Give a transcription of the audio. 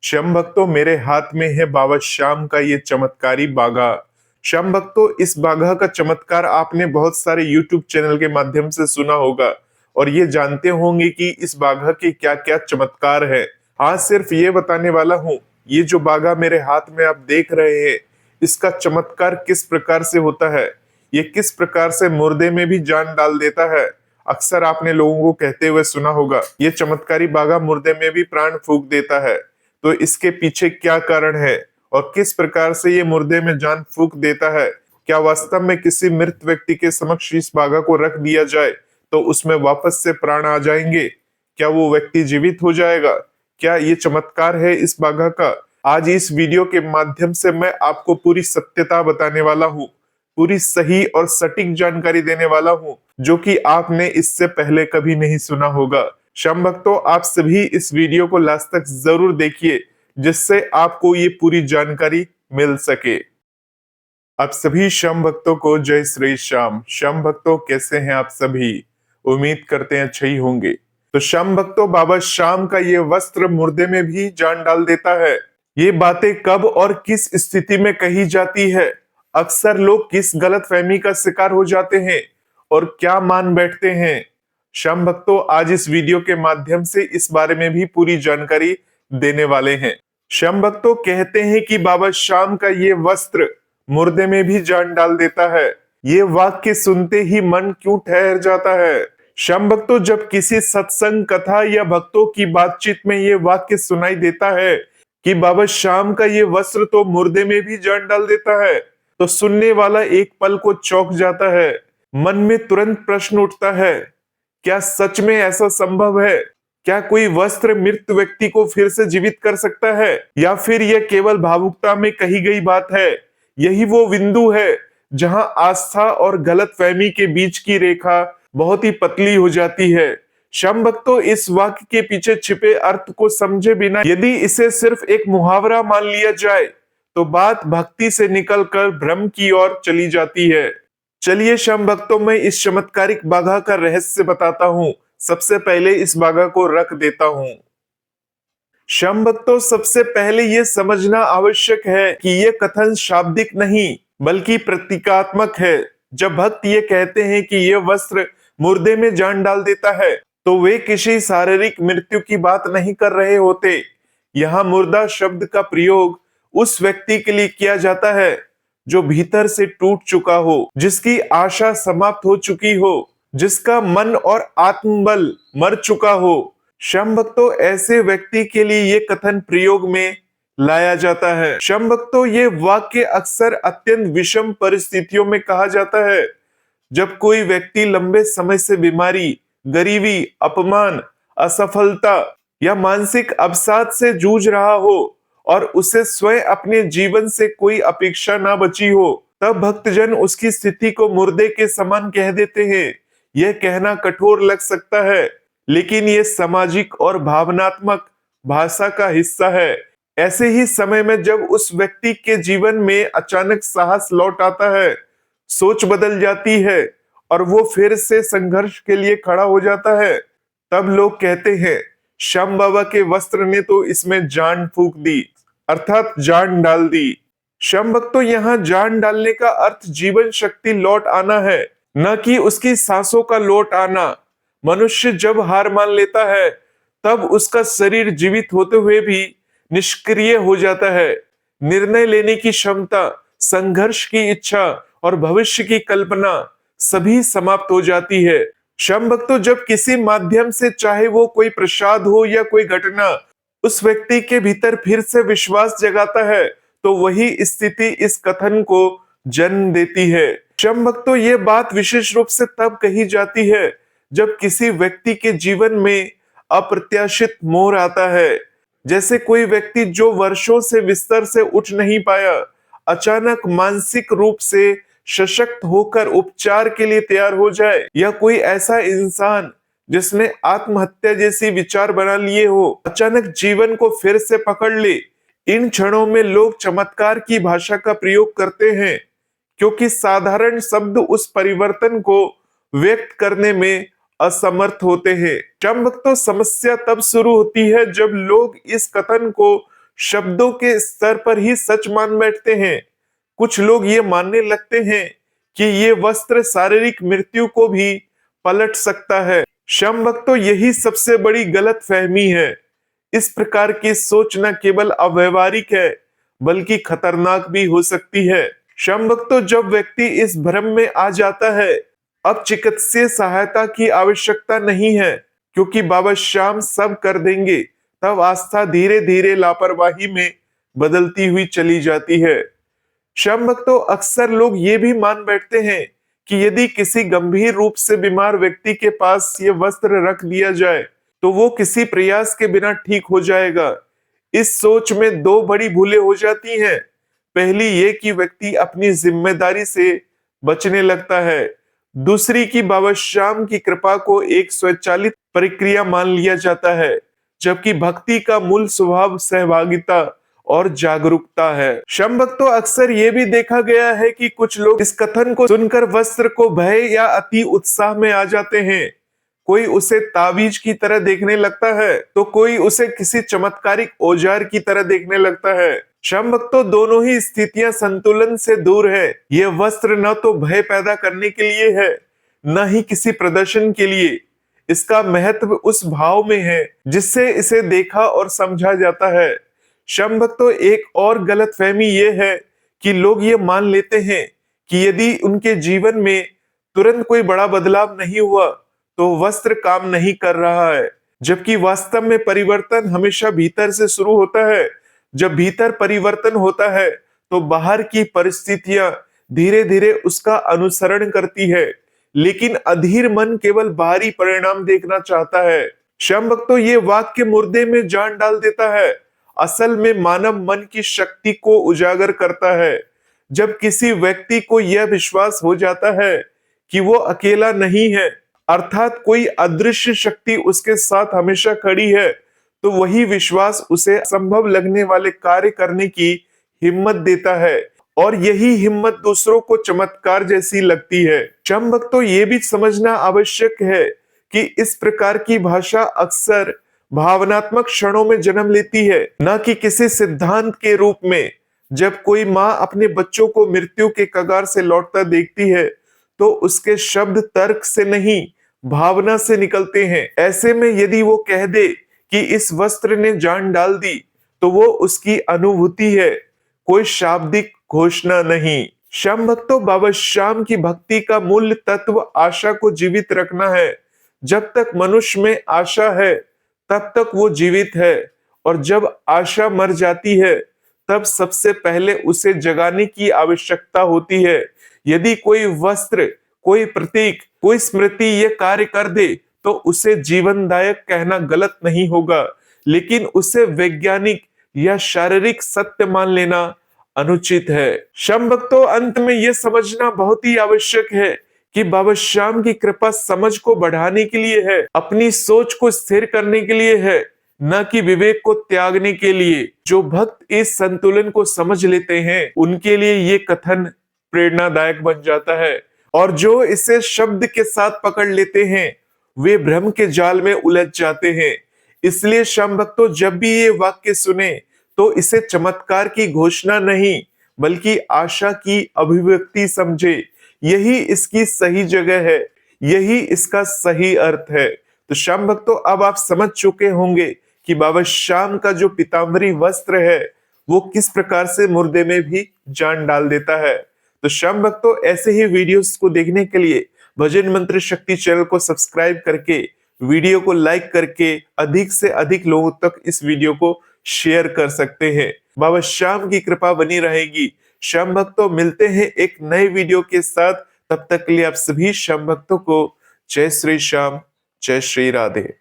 श्याम भक्तों, मेरे हाथ में है बाबा श्याम का ये चमत्कारी बाघा। श्याम भक्तों, इस बाघा का चमत्कार आपने बहुत सारे यूट्यूब चैनल के माध्यम से सुना होगा और ये जानते होंगे कि इस बाघा के क्या क्या चमत्कार है। आज सिर्फ ये बताने वाला हूँ, ये जो बाघा मेरे हाथ में आप देख रहे हैं, इसका चमत्कार किस प्रकार से होता है, ये किस प्रकार से मुर्दे में भी जान डाल देता है। अक्सर आपने लोगों को कहते हुए सुना होगा, ये चमत्कारी बाघा मुर्दे में भी प्राण फूंक देता है। तो इसके पीछे क्या कारण है और किस प्रकार से ये मुर्दे में जान फूंक देता है? क्या वास्तव में किसी मृत व्यक्ति के समक्ष इस बाघा को रख दिया जाए तो उसमें वापस से प्राण आ जाएंगे? क्या वो व्यक्ति जीवित हो जाएगा? क्या ये चमत्कार है इस बाघा का? आज इस वीडियो के माध्यम से मैं आपको पूरी सत्यता बताने वाला हूँ, पूरी सही और सटीक जानकारी देने वाला हूँ, जो कि आपने इससे पहले कभी नहीं सुना होगा। श्याम भक्तों, आप सभी इस वीडियो को लास्ट तक जरूर देखिए, जिससे आपको ये पूरी जानकारी मिल सके। आप सभी श्याम भक्तों को जय श्री श्याम। श्याम भक्तों, कैसे हैं आप सभी? उम्मीद करते हैं अच्छे ही होंगे। तो श्याम भक्तों, बाबा श्याम का ये वस्त्र मुर्दे में भी जान डाल देता है। ये बातें कब और किस स्थिति में कही जाती है? अक्सर लोग किस गलतफहमी का शिकार हो जाते हैं और क्या मान बैठते हैं? श्याम भक्तों, आज इस वीडियो के माध्यम से इस बारे में भी पूरी जानकारी देने वाले हैं। श्याम भक्तों, कहते हैं कि बाबा श्याम का ये वस्त्र मुर्दे में भी जान डाल देता है। ये वाक्य सुनते ही मन क्यों ठहर जाता है? श्याम भक्तों, जब किसी सत्संग, कथा या भक्तों की बातचीत में ये वाक्य सुनाई देता है कि बाबा श्याम का ये वस्त्र तो मुर्दे में भी जान डाल देता है, तो सुनने वाला एक पल को चौंक जाता है। मन में तुरंत प्रश्न उठता है, क्या सच में ऐसा संभव है? क्या कोई वस्त्र मृत व्यक्ति को फिर से जीवित कर सकता है, या फिर यह केवल भावुकता में कही गई बात है? यही वो बिंदु है जहां आस्था और गलतफहमी के बीच की रेखा बहुत ही पतली हो जाती है। श्याम भक्तों, इस वाक्य के पीछे छिपे अर्थ को समझे बिना यदि इसे सिर्फ एक मुहावरा मान लिया जाए तो बात भक्ति से निकलकर भ्रम की ओर चली जाती है। चलिए श्याम भक्तों, मैं इस चमत्कारिक बाघा का रहस्य बताता हूँ। सबसे पहले इस बाघा को रख देता हूँ। श्याम भक्तों, सबसे पहले ये समझना आवश्यक है कि ये कथन शाब्दिक नहीं बल्कि प्रतीकात्मक है। जब भक्त ये कहते हैं कि ये वस्त्र मुर्दे में जान डाल देता है, तो वे किसी शारीरिक मृत्यु की बात नहीं कर रहे होते। यहाँ मुर्दा शब्द का प्रयोग उस व्यक्ति के लिए किया जाता है जो भीतर से टूट चुका हो, जिसकी आशा समाप्त हो चुकी हो, जिसका मन और आत्मबल मर चुका हो। श्याम भक्तों, ऐसे व्यक्ति के लिए ये कथन प्रयोग में लाया जाता है। श्याम भक्तों, ये वाक्य अक्सर अत्यंत विषम परिस्थितियों में कहा जाता है। जब कोई व्यक्ति लंबे समय से बीमारी, गरीबी, अपमान, असफलता या मानसिक अवसाद से जूझ रहा हो और उसे स्वयं अपने जीवन से कोई अपेक्षा ना बची हो, तब भक्तजन उसकी स्थिति को मुर्दे के समान कह देते हैं। यह कहना कठोर लग सकता है, लेकिन यह सामाजिक और भावनात्मक भाषा का हिस्सा है। ऐसे ही समय में जब उस व्यक्ति के जीवन में अचानक साहस लौट आता है, सोच बदल जाती है और वो फिर से संघर्ष के लिए खड़ा हो जाता है, तब लोग कहते हैं, श्याम बाबा के वस्त्र ने तो इसमें जान फूंक दी, अर्थात जान डाल दी। श्याम भक्तों, यहाँ जान डालने का अर्थ जीवन शक्ति लौट आना है, न कि उसकी सांसों का लौट आना। मनुष्य जब हार मान लेता है, तब उसका शरीर जीवित होते हुए भी निष्क्रिय हो जाता है। निर्णय लेने की क्षमता, संघर्ष की इच्छा और भविष्य की कल्पना सभी समाप्त हो जाती है। श्याम भक्तों, जब किसी माध्यम से, चाहे वो कोई प्रसाद हो या कोई घटना, उस व्यक्ति के भीतर फिर से विश्वास जगाता है, तो वही स्थिति इस कथन को जन्म देती है। श्याम भक्तों, ये बात विशेष रूप से तब कही जाती है जब किसी व्यक्ति के जीवन में अप्रत्याशित मोड़ आता है। जैसे कोई व्यक्ति जो वर्षों से बिस्तर से उठ नहीं पाया, अचानक मानसिक रूप से सशक्त होकर उपचार के लिए तैयार हो जाए, या कोई ऐसा इंसान जिसने आत्महत्या जैसी विचार बना लिए हो, अचानक जीवन को फिर से पकड़ ले। इन क्षणों में लोग चमत्कार की भाषा का प्रयोग करते हैं, क्योंकि साधारण शब्द उस परिवर्तन को व्यक्त करने में असमर्थ होते हैं। श्याम भक्तों, समस्या तब शुरू होती है जब लोग इस कथन को शब्दों के स्तर पर ही सच मान बैठते हैं। कुछ लोग ये मानने लगते हैं कि ये वस्त्र शारीरिक मृत्यु को भी पलट सकता है। श्याम भक्तों, यही सबसे बड़ी गलत फहमी है। इस प्रकार की सोच न केवल अव्यवहारिक है बल्कि खतरनाक भी हो सकती है। श्याम भक्तों, जब व्यक्ति इस भ्रम में आ जाता है अब चिकित्सीय सहायता की आवश्यकता नहीं है क्योंकि बाबा श्याम सब कर देंगे, तब आस्था धीरे धीरे लापरवाही में बदलती हुई चली जाती है। श्याम भक्तों, अक्सर लोग ये भी मान बैठते हैं कि यदि किसी गंभीर रूप से बीमार व्यक्ति के पास ये वस्त्र रख दिया जाए तो वो किसी प्रयास के बिना ठीक हो जाएगा। इस सोच में दो बड़ी भूलें हो जाती हैं। पहली ये कि व्यक्ति अपनी जिम्मेदारी से बचने लगता है। दूसरी कि बाबा श्याम की कृपा को एक स्वचालित प्रक्रिया मान लिया जाता है, जबकि भक्ति का मूल स्वभाव सहभागिता और जागरूकता है। श्याम भक्तों, अक्सर ये भी देखा गया है कि कुछ लोग इस कथन को सुनकर वस्त्र को भय या अति उत्साह में आ जाते हैं। कोई उसे ताबीज की तरह देखने लगता है तो कोई उसे किसी चमत्कारिक औजार की तरह देखने लगता है। श्याम भक्तों, दोनों ही स्थितियां संतुलन से दूर है। यह वस्त्र न तो भय पैदा करने के लिए है न ही किसी प्रदर्शन के लिए। इसका महत्व उस भाव में है जिससे इसे देखा और समझा जाता है। श्याम भक्तों, एक और गलत फहमी यह है कि लोग ये मान लेते हैं कि यदि उनके जीवन में तुरंत कोई बड़ा बदलाव नहीं हुआ तो वस्त्र काम नहीं कर रहा है, जबकि वास्तव में परिवर्तन हमेशा भीतर से शुरू होता है। जब भीतर परिवर्तन होता है तो बाहर की परिस्थितियां धीरे धीरे उसका अनुसरण करती है, लेकिन अधीर मन केवल बाहरी परिणाम देखना चाहता है। श्याम भक्तों, ये वाक्य मुर्दे में जान डाल देता है। असल में मानव मन की शक्ति को उजागर करता है। जब किसी व्यक्ति को यह विश्वास हो जाता है कि वो अकेला नहीं है, अर्थात कोई अदृश्य शक्ति उसके साथ हमेशा खड़ी है, तो वही विश्वास उसे असंभव लगने वाले कार्य करने की हिम्मत देता है और यही हिम्मत दूसरों को चमत्कार जैसी लगती है। श्याम भक्तों, ये भी समझना आवश्यक है कि इस प्रकार की भाषा अक्सर भावनात्मक क्षणों में जन्म लेती है, न कि किसी सिद्धांत के रूप में। जब कोई माँ अपने बच्चों को मृत्यु के कगार से लौटता देखती है तो उसके शब्द तर्क से नहीं भावना से निकलते हैं। ऐसे में यदि वो कह दे कि इस वस्त्र ने जान डाल दी तो वो उसकी अनुभूति है, कोई शाब्दिक घोषणा नहीं। श्याम भक्तों, बाबा श्याम की भक्ति का मूल तत्व आशा को जीवित रखना है। जब तक मनुष्य में आशा है तब तक वो जीवित है, और जब आशा मर जाती है तब सबसे पहले उसे जगाने की आवश्यकता होती है। यदि कोई वस्त्र, कोई प्रतीक, कोई स्मृति ये कार्य कर दे तो उसे जीवनदायक कहना गलत नहीं होगा, लेकिन उसे वैज्ञानिक या शारीरिक सत्य मान लेना अनुचित है। श्याम भक्तों, अंत में यह समझना बहुत ही आवश्यक है कि बाबा श्याम की कृपा समझ को बढ़ाने के लिए है, अपनी सोच को स्थिर करने के लिए है, न कि विवेक को त्यागने के लिए। जो भक्त इस संतुलन को समझ लेते हैं उनके लिए ये कथन प्रेरणादायक बन जाता है, और जो इसे शब्द के साथ पकड़ लेते हैं वे भ्रम के जाल में उलझ जाते हैं। इसलिए श्याम भक्तों, जब भी ये वाक्य सुने तो इसे चमत्कार की घोषणा नहीं बल्कि आशा की अभिव्यक्ति समझे। यही इसकी सही जगह है, यही इसका सही अर्थ है। तो श्याम भक्तों, अब आप समझ चुके होंगे कि बाबा श्याम का जो पीतांबरी वस्त्र है वो किस प्रकार से मुर्दे में भी जान डाल देता है। तो श्याम भक्तों, ऐसे ही वीडियोस को देखने के लिए भजन मंत्र शक्ति चैनल को सब्सक्राइब करके, वीडियो को लाइक करके अधिक से अधिक लोगों तक इस वीडियो को शेयर कर सकते हैं। बाबा श्याम की कृपा बनी रहेगी। श्याम भक्तों, मिलते हैं एक नए वीडियो के साथ। तब तक के लिए आप सभी श्याम भक्तों को जय श्री श्याम, जय श्री राधे।